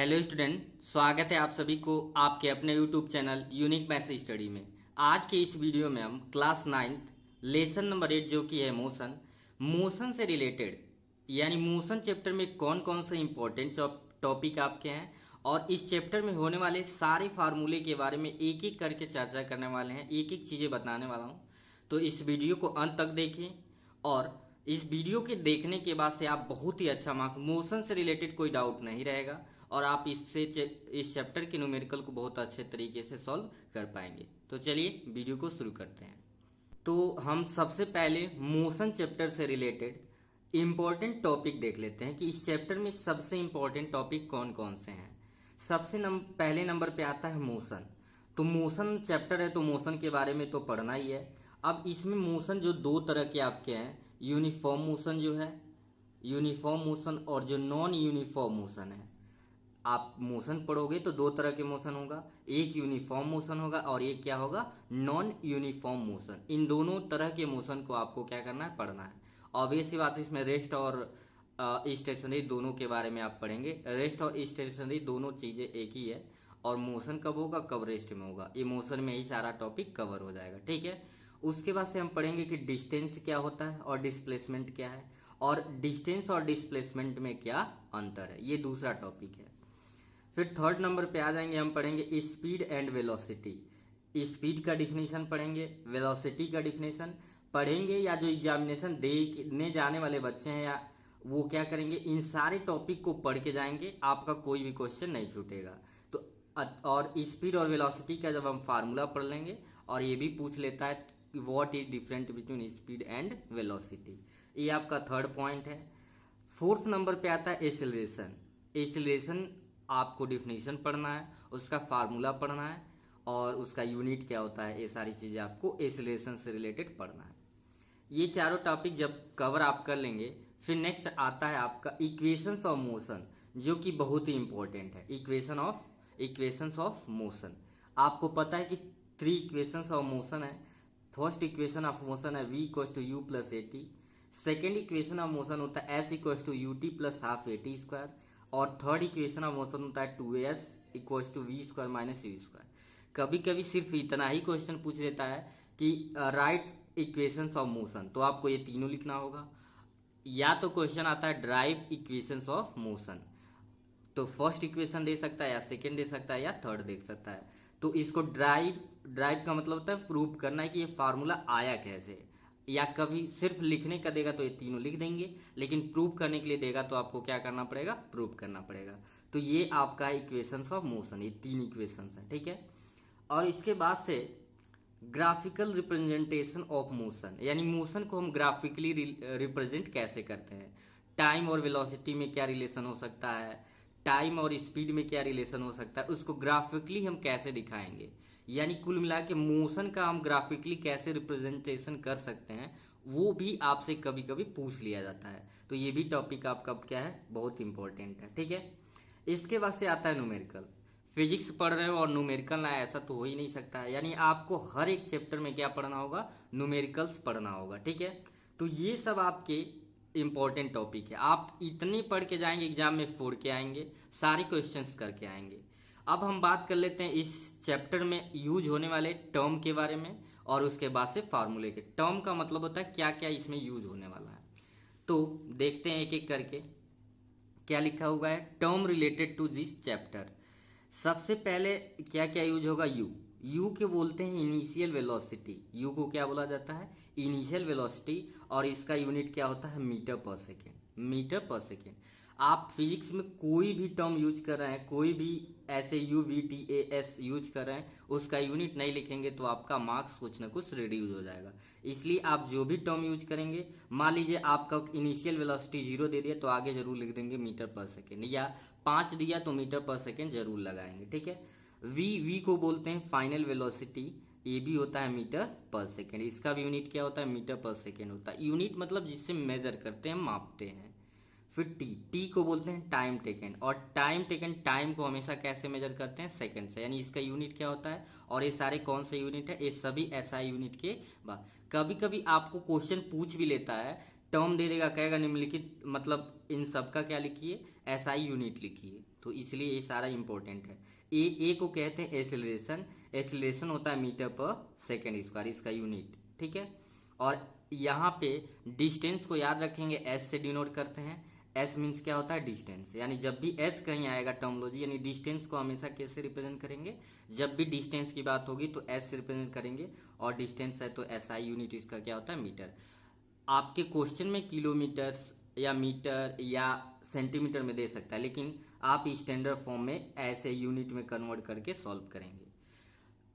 Hello student, स्वागत है आप सभी को आपके अपने YouTube channel unique maths study में। आज के इस वीडियो में हम क्लास 9 लेसन नंबर 8 जो कि है मोशन से रिलेटेड यानी मोशन चैप्टर में कौन कौन से इंपॉर्टेंट टॉपिक आपके हैं और इस चैप्टर में होने वाले सारे फार्मूले के बारे में एक एक करके चर्चा करने वाले हैं, एक एक चीज़ें बताने वाला हूँ। तो इस वीडियो को अंत तक देखें और इस वीडियो के देखने के बाद से आप बहुत ही अच्छा मार्क्स, मोशन से रिलेटेड कोई डाउट नहीं रहेगा और आप इस चैप्टर के न्यूमेरिकल को बहुत अच्छे तरीके से सॉल्व कर पाएंगे। तो चलिए वीडियो को शुरू करते हैं। तो हम सबसे पहले मोशन चैप्टर से रिलेटेड इम्पोर्टेंट टॉपिक देख लेते हैं कि इस चैप्टर में सबसे इम्पोर्टेंट टॉपिक कौन कौन से हैं। पहले नंबर पे आता है मोशन। तो मोशन चैप्टर है तो मोशन के बारे में तो पढ़ना ही है। अब इसमें मोशन जो दो तरह के आपके हैं, यूनिफॉर्म मोशन जो है, यूनिफॉर्म मोशन और जो नॉन यूनिफॉर्म मोशन है। आप मोशन पढ़ोगे तो दो तरह के मोशन होगा, एक यूनिफॉर्म मोशन होगा और एक क्या होगा, नॉन यूनिफॉर्म मोशन। इन दोनों तरह के मोशन को आपको क्या करना है, पढ़ना है। ऑब्वियस सी बात है, इसमें रेस्ट और स्टेशनरी दोनों के बारे में आप पढ़ेंगे। रेस्ट और स्टेशनरी दोनों चीज़ें एक ही है और मोशन कब होगा, कब रेस्ट में होगा, ये मोशन में ही सारा टॉपिक कवर हो जाएगा। ठीक है। उसके बाद से हम पढ़ेंगे कि डिस्टेंस क्या होता है और डिस्प्लेसमेंट क्या है और डिस्टेंस और डिस्प्लेसमेंट में क्या अंतर है, ये दूसरा टॉपिक है। फिर थर्ड नंबर पे आ जाएंगे, हम पढ़ेंगे स्पीड एंड वेलोसिटी। स्पीड का डिफिनेशन पढ़ेंगे, वेलोसिटी का डिफिनेशन पढ़ेंगे, या जो एग्जामिनेशन देने जाने वाले बच्चे हैं या वो क्या करेंगे, इन सारे टॉपिक को पढ़ के जाएंगे, आपका कोई भी क्वेश्चन नहीं छूटेगा। तो और स्पीड और वेलोसिटी का जब हम फार्मूला पढ़ लेंगे और ये भी पूछ लेता है what is different between speed and velocity, ये आपका थर्ड पॉइंट है। फोर्थ नंबर पे आता है एक्सेलरेशन। एक्सेलरेशन आपको डिफिनेशन पढ़ना है, उसका फार्मूला पढ़ना है और उसका यूनिट क्या होता है, ये सारी चीज़ें आपको एक्सेलरेशन से रिलेटेड पढ़ना है। ये चारों टॉपिक जब कवर आप कर लेंगे, फिर नेक्स्ट आता है आपका इक्वेशंस ऑफ मोशन, जो कि बहुत ही इंपॉर्टेंट है। इक्वेशंस ऑफ मोशन आपको पता है कि 3 इक्वेशंस ऑफ मोशन है। फर्स्ट इक्वेशन ऑफ मोशन है v equals to U plus A T. Second equation of motion होता है s equals to U T plus half A T square. और third equation of motion होता है 2s equals to V square minus U square. कभी कभी सिर्फ इतना ही question पूछ देता है कि राइट इक्वेशंस ऑफ मोशन, तो आपको ये तीनों लिखना होगा। या तो क्वेश्चन आता है ड्राइव इक्वेशंस ऑफ मोशन, तो फर्स्ट इक्वेशन दे सकता है या सेकेंड दे सकता है या थर्ड दे सकता है। तो इसको ड्राइव का मतलब होता है प्रूव करना है कि ये फार्मूला आया कैसे, या कभी सिर्फ लिखने का देगा तो ये तीनों लिख देंगे, लेकिन प्रूव करने के लिए देगा तो आपको क्या करना पड़ेगा, प्रूव करना पड़ेगा। तो ये आपका इक्वेशंस ऑफ मोशन, ये 3 इक्वेशंस है। ठीक है। और इसके बाद से ग्राफिकल रिप्रेजेंटेशन ऑफ मोशन, यानी मोशन को हम ग्राफिकली रिप्रेजेंट कैसे करते हैं। टाइम और वेलोसिटी में क्या रिलेशन हो सकता है, टाइम और स्पीड में क्या रिलेशन हो सकता है, उसको ग्राफिकली हम कैसे दिखाएंगे। यानी कुल मिला के मोशन का हम ग्राफिकली कैसे रिप्रेजेंटेशन कर सकते हैं, वो भी आपसे कभी कभी पूछ लिया जाता है। तो ये भी टॉपिक आपका क्या है, बहुत इंपॉर्टेंट है। ठीक है। इसके बाद से आता है न्यूमेरिकल। फिजिक्स पढ़ रहे हो और न्यूमेरिकल ना, ऐसा तो हो ही नहीं सकता है। यानी आपको हर एक चैप्टर में क्या पढ़ना होगा, न्यूमेरिकल्स पढ़ना होगा। ठीक है। तो ये सब आपके इंपॉर्टेंट टॉपिक है। आप इतने पढ़ के जाएंगे, एग्जाम में फोड़ के आएंगे, सारे क्वेश्चंस करके आएंगे। अब हम बात कर लेते हैं इस चैप्टर में यूज होने वाले टर्म के बारे में और उसके बाद से फार्मूले के। टर्म का मतलब होता है क्या क्या इसमें यूज होने वाला है। तो देखते हैं एक एक करके क्या लिखा हुआ है term related to this chapter. सबसे पहले क्या क्या यूज होगा, यू के बोलते हैं इनिशियल वेलोसिटी। यू को क्या बोला जाता है, इनिशियल वेलोसिटी, और इसका यूनिट क्या होता है, मीटर पर सेकेंड। मीटर पर सेकेंड। आप फिजिक्स में कोई भी टर्म यूज कर रहे हैं, कोई भी ऐसे you we T A S use कर रहे हैं, उसका यूनिट नहीं लिखेंगे तो आपका मार्क्स कुछ ना कुछ रिड्यूस हो जाएगा। इसलिए आप जो भी टर्म यूज करेंगे, मान लीजिए आपका इनिशियल वेलोसिटी 0 दे दिया तो आगे जरूर लिख देंगे मीटर पर सेकेंड, या 5 दिया तो मीटर पर सेकेंड जरूर लगाएंगे। ठीक है। वी को बोलते हैं फाइनल वेलोसिटी, ये भी होता है मीटर पर सेकेंड। इसका भी यूनिट क्या होता है, मीटर पर सेकेंड होता है। यूनिट मतलब जिससे मेजर करते हैं, मापते हैं। फिर टी को बोलते हैं टाइम टेकन, और टाइम को हमेशा कैसे मेजर करते हैं, सेकंड से, यानी इसका यूनिट क्या होता है। और ये सारे कौन से यूनिट है, ये सभी एसआई यूनिट के बाद। कभी कभी आपको क्वेश्चन पूछ भी लेता है, टर्म दे देगा, कहेगा निम्नलिखित मतलब इन सब का क्या लिखिए, एसआई यूनिट लिखिए। तो इसलिए ये सारा इंपॉर्टेंट है। ए को कहते हैं एसिलरेशन, एसिलरेशन होता है मीटर पर सेकेंड स्क्वायर, इसका यूनिट, ठीक है। और यहाँ पे डिस्टेंस को याद रखेंगे, एस से डिनोट करते हैं। एस मीन्स क्या होता है, डिस्टेंस, यानी जब भी एस कहीं आएगा टर्मोलॉजी, यानी डिस्टेंस को हमेशा कैसे रिप्रेजेंट करेंगे, जब भी डिस्टेंस की बात होगी तो एस से रिप्रेजेंट करेंगे, और डिस्टेंस है तो एस आई, यूनिट इसका क्या होता है, मीटर। आपके क्वेश्चन में किलोमीटर्स या मीटर या सेंटीमीटर में दे सकता है, लेकिन आप स्टैंडर्ड फॉर्म में ऐसे यूनिट में कन्वर्ट करके सॉल्व करेंगे।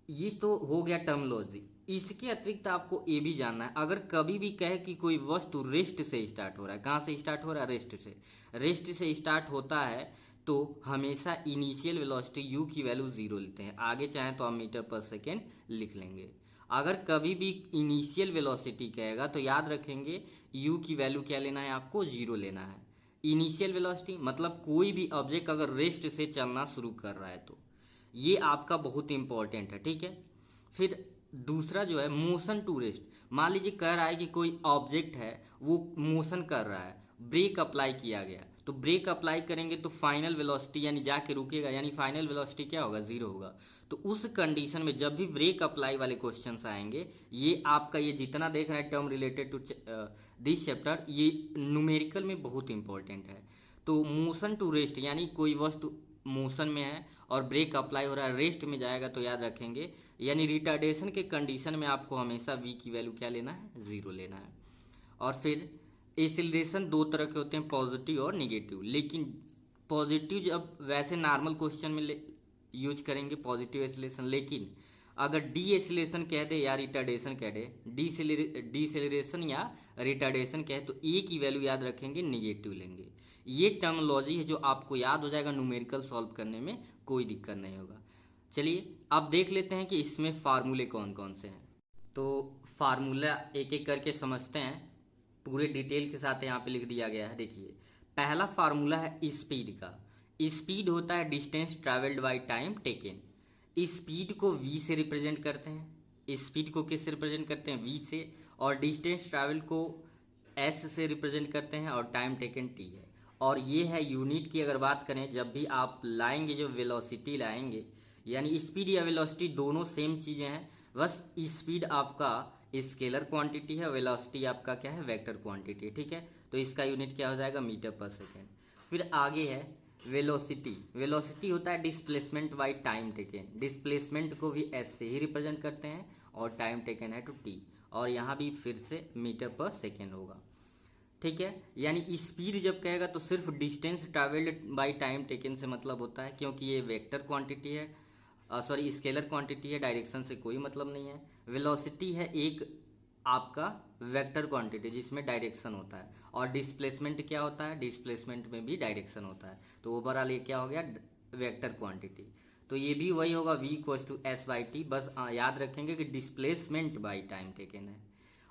ये तो हो गया टर्मोलॉजी। इसके अतिरिक्त आपको ये भी जानना है, अगर कभी भी कहे कि कोई वस्तु रेस्ट से स्टार्ट हो रहा है, कहाँ से स्टार्ट हो रहा है, रेस्ट से, रेस्ट से स्टार्ट होता है तो हमेशा इनिशियल वेलोसिटी u की वैल्यू 0 लेते हैं। आगे चाहें तो आप मीटर पर सेकेंड लिख लेंगे। अगर कभी भी इनिशियल वेलोसिटी कहेगा तो याद रखेंगे u की वैल्यू क्या लेना है, आपको 0 लेना है। इनिशियल वेलोसिटी मतलब कोई भी ऑब्जेक्ट अगर रेस्ट से चलना शुरू कर रहा है तो ये आपका बहुत इंपॉर्टेंट है, ठीक है। फिर दूसरा जो है मोशन टू रेस्ट, मान लीजिए कह रहा है कि कोई ऑब्जेक्ट है वो मोशन कर रहा है, ब्रेक अप्लाई किया गया, तो ब्रेक अप्लाई करेंगे तो फाइनल वेलोसिटी यानी जाके रुकेगा, यानी फाइनल वेलोसिटी क्या होगा, 0 होगा। तो उस कंडीशन में जब भी ब्रेक अप्लाई वाले क्वेश्चंस आएंगे, ये आपका ये जितना देख रहे हैं term related to this chapter, ये न्यूमेरिकल में बहुत इंपॉर्टेंट है। तो मोशन टू रेस्ट यानी कोई वस्तु मोशन में है और ब्रेक अप्लाई हो रहा है, रेस्ट में जाएगा तो याद रखेंगे, यानी रिटार्डेशन के कंडीशन में आपको हमेशा v की वैल्यू क्या लेना है, 0 लेना है। और फिर एसिलरेशन दो तरह के होते हैं, पॉजिटिव और निगेटिव, लेकिन पॉजिटिव जब वैसे नॉर्मल क्वेश्चन में यूज करेंगे पॉजिटिव एसिलेशन, लेकिन अगर डी एसिलेशन कह दे या रिटार्डेशन कह दे, डीसेलरेशन या रिटार्डेशन कहे तो ए की वैल्यू याद रखेंगे, निगेटिव लेंगे। ये टर्मोलॉजी है जो आपको याद हो जाएगा, न्यूमेरिकल सॉल्व करने में कोई दिक्कत नहीं होगा। चलिए अब देख लेते हैं कि इसमें फार्मूले कौन कौन से हैं। तो फार्मूला एक एक करके समझते हैं, पूरे डिटेल के साथ यहाँ पे लिख दिया गया है। देखिए पहला फार्मूला है स्पीड का। स्पीड होता है distance travelled bye time taken. Speed को v से रिप्रेजेंट करते हैं, स्पीड को किस से रिप्रेजेंट करते हैं, v से, और डिस्टेंस ट्रैवल को s से रिप्रेजेंट करते हैं, और टाइम टेकन t है। और ये है यूनिट की अगर बात करें, जब भी आप लाएंगे जो वेलोसिटी लाएंगे, यानी स्पीड या वेलोसिटी दोनों सेम चीज़ें हैं, बस स्पीड आपका स्केलर क्वांटिटी है, वेलोसिटी आपका क्या है, वेक्टर क्वांटिटी, ठीक है। तो इसका यूनिट क्या हो जाएगा, मीटर पर सेकेंड। फिर आगे है वेलोसिटी। वेलोसिटी होता है displacement bye time taken, displacement को भी एस से ही रिप्रेजेंट करते हैं, और टाइम टेकन है टू टी, और यहाँ भी फिर से मीटर पर सेकेंड होगा, ठीक है। यानी स्पीड जब कहेगा तो सिर्फ distance travelled bye time taken से मतलब होता है, क्योंकि ये वेक्टर क्वांटिटी है, सॉरी स्केलर क्वांटिटी है, डायरेक्शन से कोई मतलब नहीं है। वेलोसिटी है एक आपका वेक्टर क्वांटिटी जिसमें डायरेक्शन होता है, और डिस्प्लेसमेंट क्या होता है, डिस्प्लेसमेंट में भी डायरेक्शन होता है। तो ओवरऑल ये क्या हो गया, वेक्टर क्वांटिटी। तो ये भी वही होगा, v equals to S by T, बस याद रखेंगे कि डिस्प्लेसमेंट बाई टाइम टेकन है।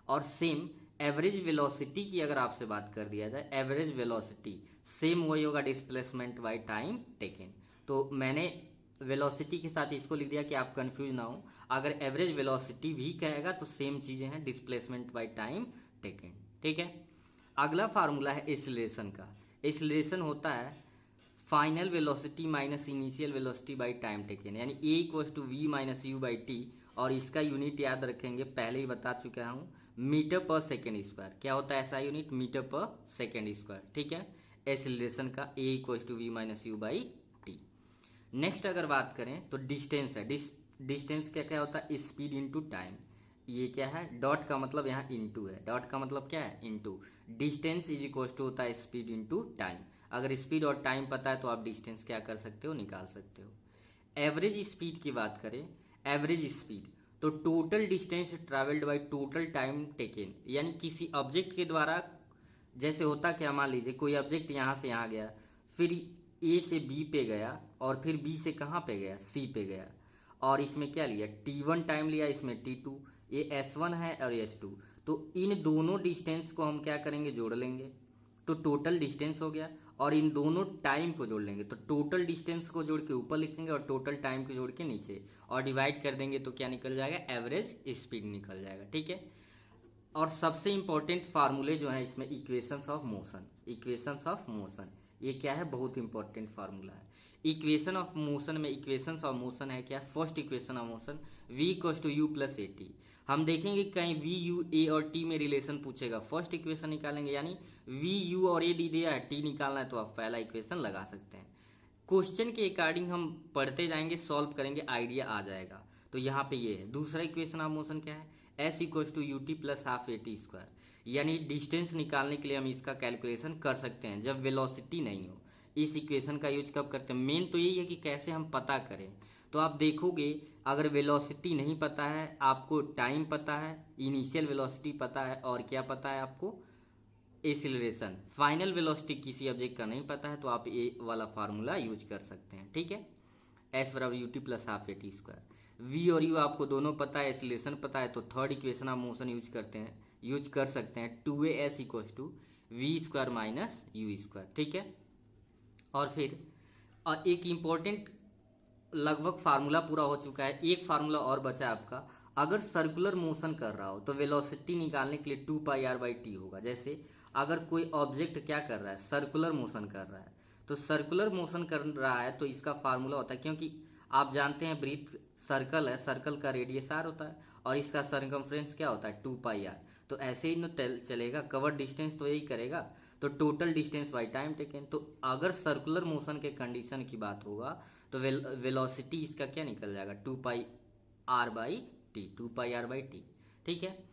और सेम एवरेज वेलोसिटी की अगर आपसे बात कर दिया जाए, एवरेज वेलोसिटी सेम वही होगा, डिस्प्लेसमेंट बाई टाइम टेकन। तो मैंने वेलोसिटी के साथ इसको लिख दिया कि आप कंफ्यूज ना हो। अगर एवरेज वेलोसिटी भी कहेगा तो सेम चीज़ें हैं, डिस्प्लेसमेंट बाय टाइम टेकन, ठीक है। अगला फार्मूला है एक्सीलरेशन का। एक्सीलरेशन होता है final velocity minus initial velocity by time taken, यानी A equals to V minus U by T, और इसका यूनिट याद रखेंगे, पहले ही बता चुका हूँ, मीटर पर सेकेंड स्क्वायर। क्या होता है ऐसा यूनिट, मीटर पर सेकेंड स्क्वायर, ठीक है। एक्सीलरेशन का A equals to V minus U by T. Next अगर बात करें तो डिस्टेंस है, डिस्टेंस क्या क्या होता है, स्पीड इनटू टाइम। ये क्या है, डॉट का मतलब यहाँ इनटू है, डॉट का मतलब क्या है, into. Distance is equal to होता है स्पीड इनटू टाइम। अगर स्पीड और टाइम पता है तो आप डिस्टेंस क्या कर सकते हो, निकाल सकते हो। एवरेज स्पीड की बात करें, एवरेज स्पीड तो total distance travelled by total time taken, यानी किसी ऑब्जेक्ट के द्वारा, जैसे होता क्या, मान लीजिए कोई ऑब्जेक्ट यहाँ से यहाँ गया, फिर ए से बी पे गया, और फिर बी से कहाँ पे गया, सी पे गया, और इसमें क्या लिया, t1 टाइम लिया, इसमें t2, ये s1 है और s2। तो इन दोनों डिस्टेंस को हम क्या करेंगे, जोड़ लेंगे, तो टोटल डिस्टेंस हो गया, और इन दोनों टाइम को जोड़ लेंगे, तो टोटल डिस्टेंस को जोड़ के ऊपर लिखेंगे और टोटल टाइम को जोड़ के नीचे, और डिवाइड कर देंगे तो क्या निकल जाएगा, एवरेज स्पीड निकल जाएगा, ठीक है। और सबसे इंपॉर्टेंट फार्मूले जो है इसमें, equations of motion, equations of motion, ये क्या है, बहुत इंपॉर्टेंट फार्मूला है। इक्वेशन ऑफ मोशन में इक्वेशंस ऑफ मोशन है क्या, first equation of motion v equals to U plus A T. हम देखेंगे कहीं v u a और t में रिलेशन पूछेगा, फर्स्ट इक्वेशन निकालेंगे, यानी v u और a डी दिया है, t निकालना है तो आप पहला इक्वेशन लगा सकते हैं। क्वेश्चन के अकॉर्डिंग हम पढ़ते जाएंगे, सॉल्व करेंगे, आइडिया आ जाएगा। तो यहाँ पे ये है दूसरा इक्वेशन ऑफ मोशन क्या है, s equals to U T plus half A T square, यानी डिस्टेंस निकालने के लिए हम इसका कैलकुलेशन कर सकते हैं जब वेलोसिटी नहीं हो। इस इक्वेशन का यूज कब करते हैं, मेन तो यही है कि कैसे हम पता करें। तो आप देखोगे अगर वेलोसिटी नहीं पता है, आपको टाइम पता है, इनिशियल वेलोसिटी पता है, और क्या पता है आपको, एक्सीलरेशन, फाइनल वेलोसिटी किसी ऑब्जेक्ट का नहीं पता है, तो आप ये वाला फार्मूला यूज कर सकते हैं। ठीक है, एस बराबर U T plus half A T square. V और यू आपको दोनों पता है, एक्सीलरेशन पता है, तो थर्ड इक्वेशन आप मोशन यूज कर सकते हैं, 2as equals to V square minus U square. ठीक है, और फिर एक इम्पोर्टेंट लगभग फार्मूला पूरा हो चुका है, एक फार्मूला और बचा है आपका। अगर सर्कुलर मोशन कर रहा हो तो वेलोसिटी निकालने के लिए 2πr/t होगा। जैसे अगर कोई ऑब्जेक्ट क्या कर रहा है, सर्कुलर मोशन कर रहा है, तो सर्कुलर मोशन कर रहा है तो इसका फार्मूला होता है, क्योंकि आप जानते हैं ब्रीथ सर्कल है, सर्कल का रेडियस r होता है और इसका सर्कमफ्रेंस क्या होता है 2πr। तो ऐसे ही न चलेगा, कवर डिस्टेंस तो यही करेगा, तो total distance by time taken. तो अगर सर्कुलर मोशन के कंडीशन की बात होगा तो वेलोसिटी इसका क्या निकल जाएगा 2πr/t। ठीक है,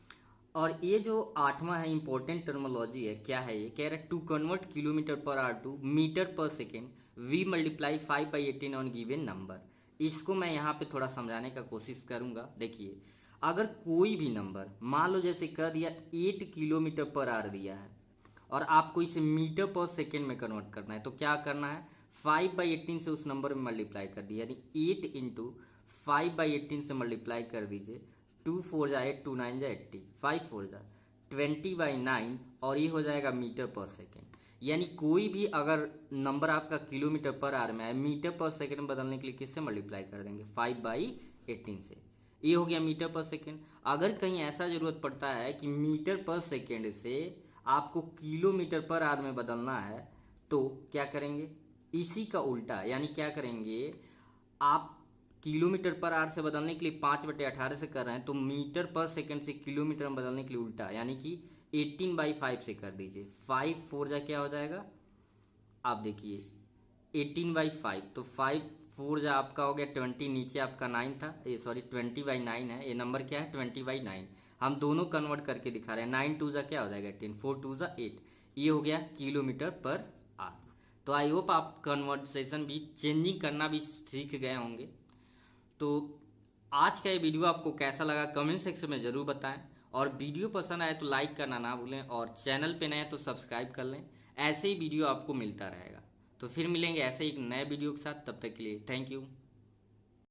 और ये जो आठवां है इंपॉर्टेंट टर्मोलॉजी है, क्या है ये, कह रहा है to convert kilometre per hour to metre पर second we multiply 5/18 on given number. इसको मैं यहाँ पे थोड़ा समझाने का कोशिश करूँगा। देखिए अगर कोई भी नंबर मान लो जैसे कह दिया 8 किलोमीटर पर आर दिया है और आपको इसे मीटर पर सेकेंड में कन्वर्ट करना है, तो क्या करना है 5/18 से उस नंबर में मल्टीप्लाई कर दिया, यानी 8 इंटू 5/18 से मल्टीप्लाई कर दीजिए, 2 4 जा 8, 2 9 जा 80, 5 4 जा 20/9, और ये हो जाएगा मीटर पर सेकेंड। यानी कोई भी अगर नंबर आपका किलोमीटर पर आर में है, मीटर पर सेकेंड बदलने के लिए किससे मल्टीप्लाई कर देंगे 5/18 से, ये हो गया मीटर पर सेकेंड। अगर कहीं ऐसा ज़रूरत पड़ता है कि मीटर पर सेकेंड से आपको किलोमीटर पर आर में बदलना है, तो क्या करेंगे, इसी का उल्टा, यानी क्या करेंगे, आप किलोमीटर पर आर से बदलने के लिए 5/18 से कर रहे हैं, तो मीटर पर सेकेंड से किलोमीटर में बदलने के लिए उल्टा, यानी कि 18/5 से कर दीजिए। 5 4 जा क्या हो जाएगा, आप देखिए 18/5, तो 5 4 जा आपका हो गया 20, नीचे आपका 9 था, ये सॉरी 20/9 है, ये नंबर क्या है 20/9। हम दोनों कन्वर्ट करके दिखा रहे हैं, 9 2 जा क्या हो जाएगा 10, 4 2 जा 8, ये हो गया किलोमीटर पर आर। तो आई होप आप कन्वर्सेशन भी चेंजिंग करना भी सीख गए होंगे। तो आज का ये वीडियो आपको कैसा लगा कमेंट सेक्शन में ज़रूर बताएं, और वीडियो पसंद आए तो लाइक करना ना भूलें, और चैनल पे नए तो सब्सक्राइब कर लें, ऐसे ही वीडियो आपको मिलता रहेगा। तो फिर मिलेंगे ऐसे एक नए वीडियो के साथ, तब तक के लिए थैंक यू।